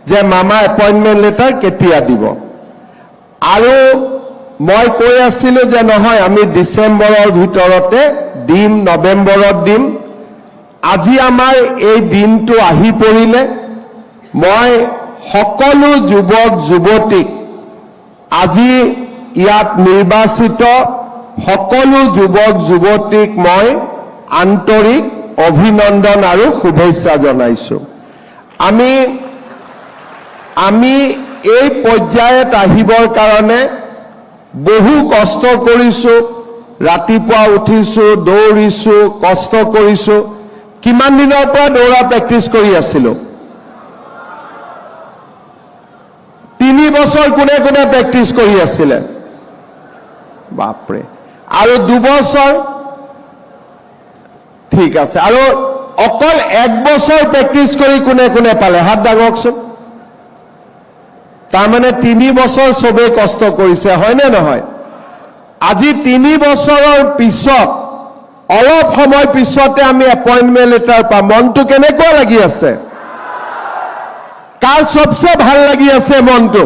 যে মামা appointment letter কেতিয়া দিব আৰু মই কৈ আছিলোঁ যে নহয় আমি ডিচেম্বৰৰ ভিতৰতে দিম, নৱেম্বৰত দিম। আজি আমাৰ এই দিনটো আহি পৰিলে। মই সকলো যুৱক যুৱতীক আজি ইয়াত নিৰ্বাচিত সকলো যুৱক যুৱতীক মই আন্তৰিক অভিনন্দন আৰু শুভেচ্ছা জনাইছোঁ। আমি এই পৰ্যায়ত আহিবৰ কাৰণে বহু কষ্ট কৰিছোঁ। ৰাতিপুৱা উঠিছোঁ, দৌৰিছোঁ, কষ্ট কৰিছোঁ। কিমান দিনৰ পৰা দৌৰা প্ৰেক্টিছ কৰি আছিলোঁ? 3 বছৰ কোনে কোনে প্ৰেক্টিছ কৰি আছিলে? বাপৰে। আৰু 2 বছৰ? ঠিক আছে। আৰু অকল 1 বছৰ প্ৰেক্টিছ কৰি কোনে কোনে পালে? হাত দাঙকচোন। তাৰমানে 3 বছৰ চবেই কষ্ট কৰিছে, হয়নে নহয়? আজি 3 বছৰৰ পিছত অলপ সময় পিছতে আমি এপইণ্টমেণ্ট লেটাৰ পাম। মনটো কেনেকুৱা লাগি আছে? কাৰ চবচে ভাল লাগি আছে মনটো?